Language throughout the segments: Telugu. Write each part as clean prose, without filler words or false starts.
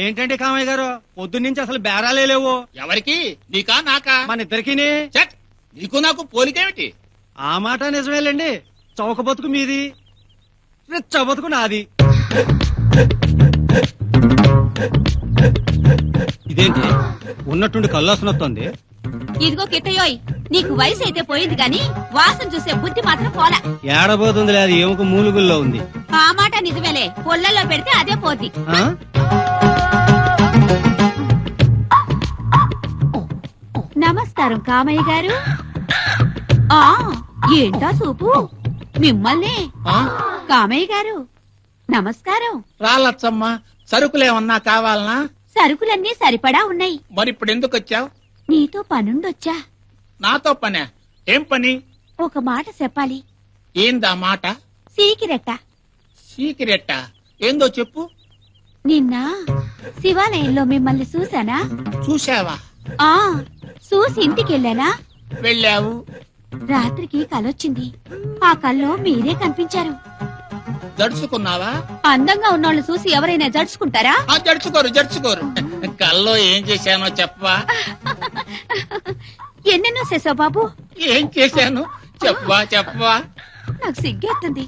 ఏంటంటే కామయ్య గారు పొద్దున్నుంచి అసలు బేరాలే లేవు. ఎవరికి? నీకా నాకా? మన ఇద్దరికి. నీకు నాకు పోలికేమిటి? ఆ మాట నిజమేలేండి. చౌక బతుకు మీది, రిచ్చ బతుకు నాది. ఇదేంటి ఉన్నట్టుండి కల్లాసన వస్తుంది? ఇదిగో కిట్టయోయ్, నీకు వయసు అయితే పోయింది గాని వాసన చూసే బుద్ధి మాత్రం పోలా. ఏడబోతుంది లేదు, ఏముక మూలుగుల్లో ఉంది. ఆ మాట నిజమేలే, పొల్లల్లో పెడితే అదే పోద్ది. ఆ? నమస్కారం కామయ్య గారు. ఆ ఏంటా సూపు? మిమ్మల్ని కామయ్య గారు నమస్కారం. రాలచ్చమ్మ, సరుకులేమన్నా కావాలనా? సరుకులన్నీ సరిపడా ఉన్నాయి. మరిప్పుడు ఎందుకు వచ్చావు? నీతో పనుండొచ్చా? నాతో పనే? ఏం పని? ఒక మాట చెప్పాలి. ఏందా మాట? సీకిరెట్ట. సీక్రెట్ ఏందో చెప్పు. నిన్న శివాలయంలో మిమ్మల్ని చూసానా? చూసావా? ఆ చూసి ఇంటికెళ్ళానా? వెళ్ళావు. రాత్రికి కలొచ్చింది. ఆ కల్లో మీరే కనిపించారు. జడుచుకున్నావా? అందంగా ఉన్నోళ్ళు చూసి ఎవరైనా జడుచుకుంటారా? జడుచుకోరు. కల్లో ఏం చేశానో చెప్పవా? ఎన్నెన్నో చేసావు బాబు. ఏం చేశాను చెప్పవా? నాకు సిగ్గేస్తుంది.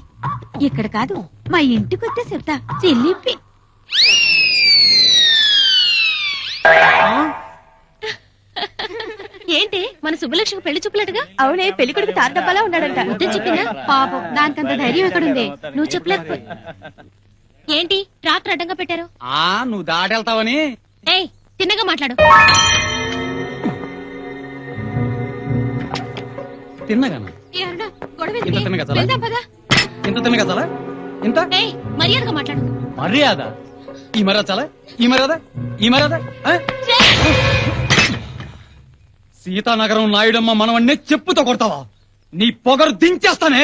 ఇక్కడ కాదు, మా ఇంటికొస్తే చెప్తా. చెల్లిప్పి ఏంటి మన సుబ్బలక్ష్మికి పెళ్లి చూపులట్టుగా? అవునే, పెళ్లి కొడుకు తాతబ్బలా ఉన్నాడంట. చెప్పిందా? పాపం, దానికంత ధైర్యం ఎక్కడుంది? నువ్వు చెప్పలేకపో. ఏంటి ట్రాక్టర్ అడ్డంగా పెట్టారు? నువ్వు దాటెళ్తావని. ఏయ్, తిన్నగా మాట్లాడు. తిన్నగానా? ఇంత తిన్నగా చాలా? ఇంత మర్యాదగా మాట్లాడు. మర్యాద? ఈ మర్యాద చాలా? ఈ మర్యాద సీతానగరం నాయుడమ్మ మనవన్నే చెప్పుతో కొడతావా? నీ పొగరు దించేస్తానే.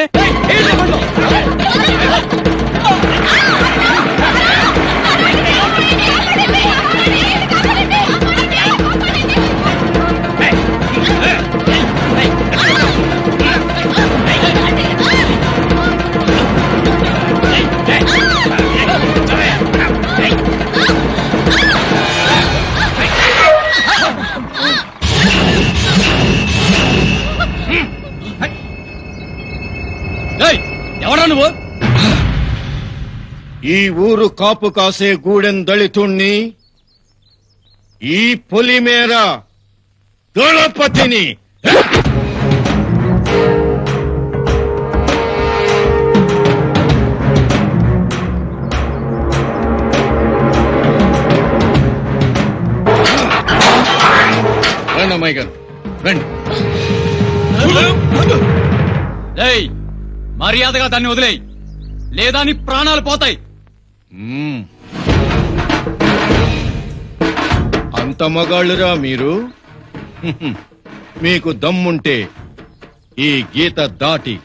ఎవరా నువ్వు? ఈ ఊరు కాపు కాసే గూడెం దళితుణ్ణి, ఈ పొలిమేర దళపతిని. రండి అమ్మాయి గారు, రండి. మర్యాదగా దాన్ని వదిలేయి, లేదా నీ ప్రాణాలు పోతాయి. అంత మగాళ్ళురా మీరు? మీకు దమ్ముంటే ఈ గీత దాటి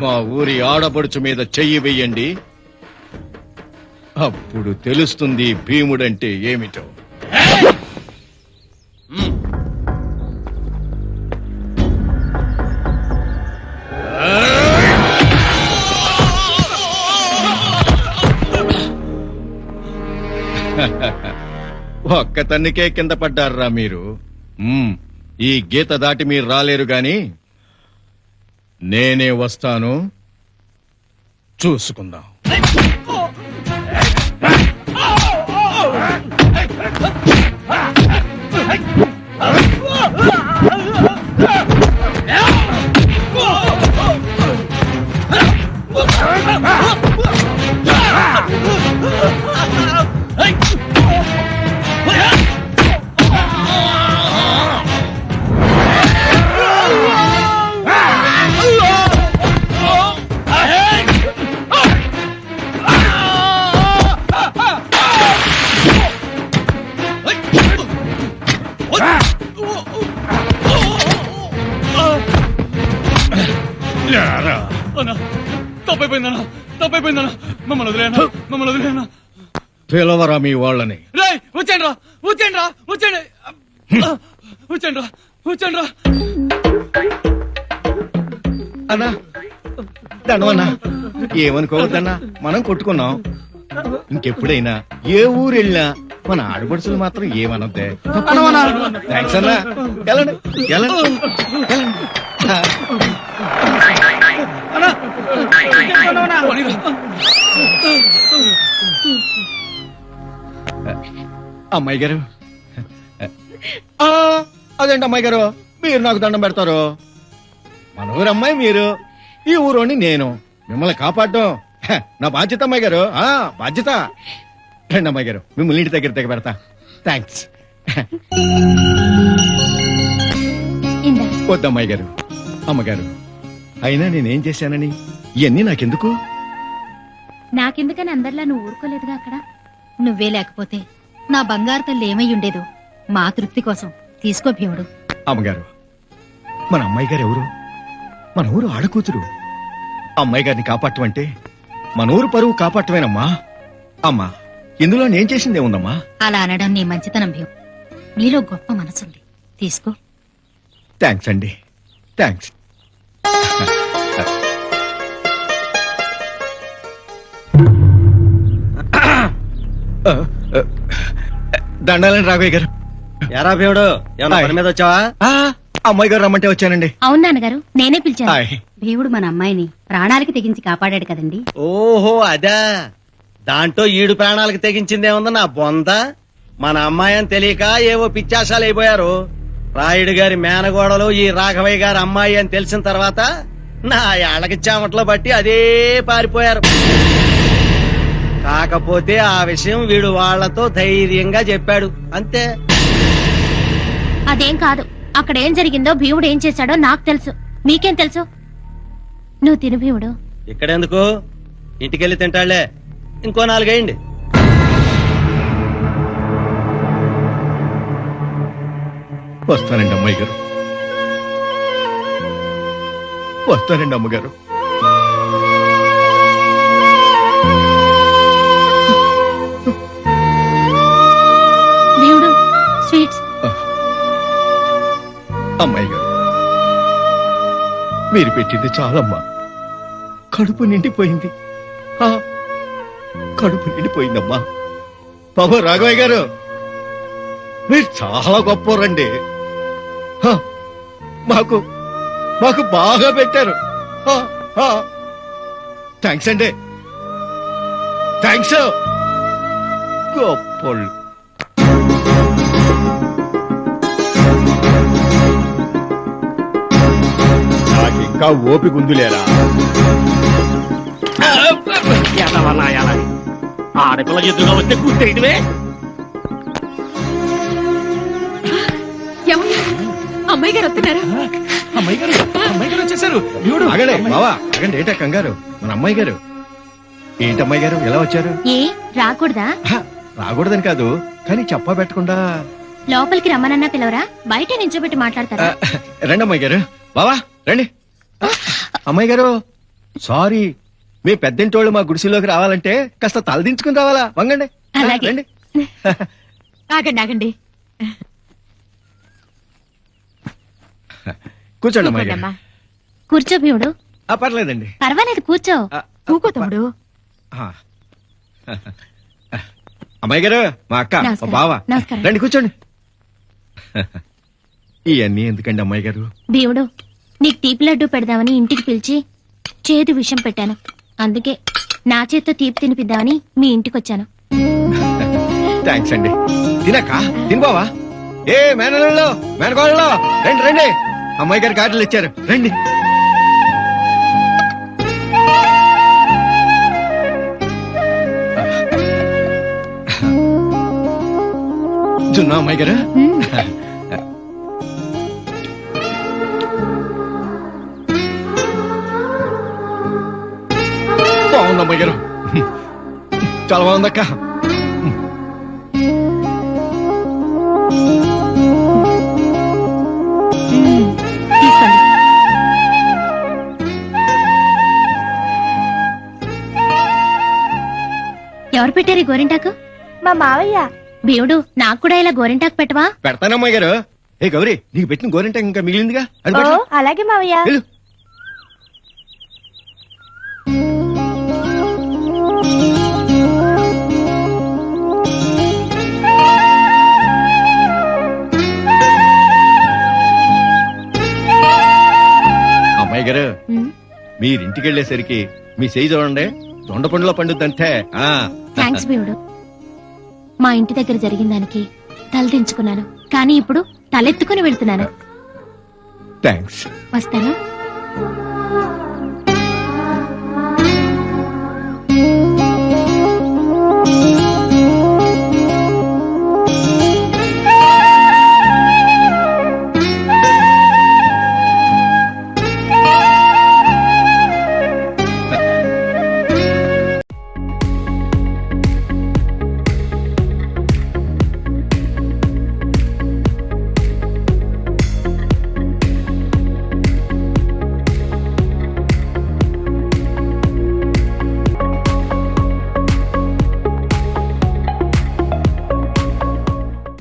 మా ఊరి ఆడపడుచు మీద చెయ్యి వెయ్యండి. అప్పుడు తెలుస్తుంది భీముడంటే ఏమిటో. ఒక్క తన్నికే కింద పడ్డారా మీరు? ఈ గీత దాటి మీరు రాలేరు గాని నేనే వస్తాను, చూసుకుందాం. తప్పైపోయిందన్నా, మమ్మల్ని వదిలేనా? పిలవరా మీ వాళ్ళని. వచ్చండి. అన్నా దండవన్నా, ఏమనుకోవద్దన్నా, మనం కొట్టుకున్నాం. ఇంకెప్పుడైనా ఏ ఊరెళ్ళినా మన ఆడపడుచులు మాత్రం ఏమనొద్దే. అనవనా? థ్యాంక్స్ అన్నా. వెళ్ళండి వెళ్ళండి వెళ్ళండి. అన్నా, అనవనా? అమ్మాయి గారు ఆ, అదేంటి అమ్మాయి గారు మీరు నాకు దండం పెడతారు? మన ఊరు అమ్మాయి మీరు, ఈ ఊరోని నేను. మిమ్మల్ని కాపాడడం నా బాధ్యత అమ్మాయి గారు. ఆ బాధ్యత. రండి అమ్మాయి గారు, మిమ్మల్ని ఇంటి దగ్గర పెడతా. థ్యాంక్స్. ఇందా వద్దమ్మాయి గారు. అమ్మగారు, అయినా నేనేం చేశానని ఇవన్నీ నాకెందుకు? నాకెందుకని అందరిలా నువ్వు ఊరుకోలేదుగా అక్కడ. నువ్వే లేకపోతే నా బంగారు తల్లి ఏమై ఉండేదు. మా తృప్తి కోసం తీసుకో భీముడు. అమ్మగారు, మన అమ్మాయి గారు ఎవరు? మన ఊరు ఆడకూతురు. అమ్మాయి గారిని కాపాడటం అంటే మన ఊరు పరువు కాపాడటమేనమ్మా. అమ్మా, ఇందులో నేను చేసిందే ఉందమ్మా. అలా అనడం నీ మంచితనం భీము. నీలో గొప్ప మనసుంది, తీసుకో. థ్యాంక్స్ అండి, థ్యాంక్స్. దండాలని రాఘవయ్య గారు. ఎరా భీముడు, ఏమన్నా పని మీద వచ్చావా? ఆ, అమ్మాయి గారు రమ్మంటే వచ్చానండి. అవును నాన్నగారు, నేనే పిలిచాను. హాయ్. భీముడు మన అమ్మాయిని ప్రాణాలకి తెగించి కాపాడాడు కదండి. ఓహో అదా, దాంట్లో ఈడు ప్రాణాలకు తెగించిందేముంది నా బొంద. మన అమ్మాయి అని తెలియక ఏవో పిచ్చాశాలు అయిపోయారు. రాయుడు గారి మేనగోడలు ఈ రాఘవయ్య గారి అమ్మాయి అని తెలిసిన తర్వాత నా ఏళ్ళకి చెమట్లో బట్టి అదే పారిపోయారు. కాకపోతే ఆ విషయం వీడు వాళ్లతో ధైర్యంగా చెప్పాడు అంతే. అదేం కాదు, అక్కడ ఏం జరిగిందో భీముడు ఏం చేశాడో నాకు తెలుసు. మీకేం తెలుసు? నువ్వు తిను భీముడు. ఇక్కడెందుకు, ఇంటికెళ్ళి తింటాళ్లే. ఇంకో 4 వేయండి. వస్తానండి అమ్మాయి గారు, వస్తానండి అమ్మగారు. భీముడు స్వీట్స్. అమ్మాయి గారు, మీరు పెట్టింది చాలమ్మా. కడుపు నిండిపోయింది. ఆ, కడుపు నిండిపోయిందమ్మా. బాబు రాఘవయ్య గారు, మీరు చాలా గొప్పవారండి. మాకు మాకు బాగా పెట్టారు. థ్యాంక్స్ అండి, థ్యాంక్స్. గొప్పోళ్ళు. నాకు ఇంకా ఓపిక ఉందిలేరా. ఆడపిల్ల ఎదురుగా వస్తే కూర్చేయటమే. అమ్మాయి గారు వస్తున్నారా? అమ్మాయి గారు వచ్చేసారు. ఆగలే బావా, ఆగండి. ఏంటా కంగారు? మన అమ్మాయి గారు. ఏంటమ్మాయి గారు ఎలా వచ్చారు? ఏ రాకూడదా? రాకూడదని కాదు, కానీ చెప్పా పెట్టకుండా. లోపలికి రమ్మనన్నా పిలవరా? బయట నించోబెట్టి మాట్లాడతారా? రండి అమ్మాయి గారు. బావా రండి. అమ్మాయి గారు, సారీ, మీ పెద్దింటోళ్ళు మా గుడిసెలోకి రావాలంటే కాస్త తలదించుకుని రావాలా? వంగండి. అలాగే. రండి. ఆగండి ఆగండి. కూర్చోండి అమ్మాయి గారు. కూర్చో భీముడు. పర్లేదండి. పర్వాలేదు, కూర్చో. కూకో తమ్ముడు. అమ్మాయి గారు, మా అక్క, మా నమస్కారం. బావ. నమస్కారం. రండి కూర్చోండి. ఇవన్నీ ఎందుకండి అమ్మాయి గారు? భీముడు, నీకు తీపి లడ్డు పెడదామని ఇంటికి పిలిచి చేదు విషం పెట్టాను. అందుకే నా చేత్తో తీపి తినిపిద్దామని మీ ఇంటికి వచ్చాను. థ్యాంక్స్ అండి. తినక్క తిని బావా. ఏ మేనల్లో మేనగోళ్ళలో రండి రండి. అమ్మాయి గారు కార్డులు ఇచ్చారు, రండి. జున్నా అమ్మాయి గారు. బాగుంది అమ్మాయి గారు, చాలా బాగుందక్క. తీసుకోండి. ఎవరు పెట్టారు ఈ గోరింటాకు? మా మావయ్య. భీముడు, నాకు కూడా ఇలా గోరింటాకు పెట్టవా? పెడతానమ్మాయి గారు. ఏ గౌరీ, నీకు పెట్టిన గోరింట ఇంకా మిగిలిందిగా, అది ఓ పెట్టు. అలాగే మావయ్య. వెళ్ళు. అమ్మాయి గారు ఉమ్, మీరింటికి వెళ్ళేసరికి మీ చేయి చూడండి దొండ పండులో పండుద్దంతే. థాంక్స్ భీముడు. మా ఇంటి దగ్గర జరిగిన దానికి తలదించుకున్నాను, కానీ ఇప్పుడు తలెత్తుకుని వెళ్తున్నాను. థ్యాంక్స్. వస్తాను.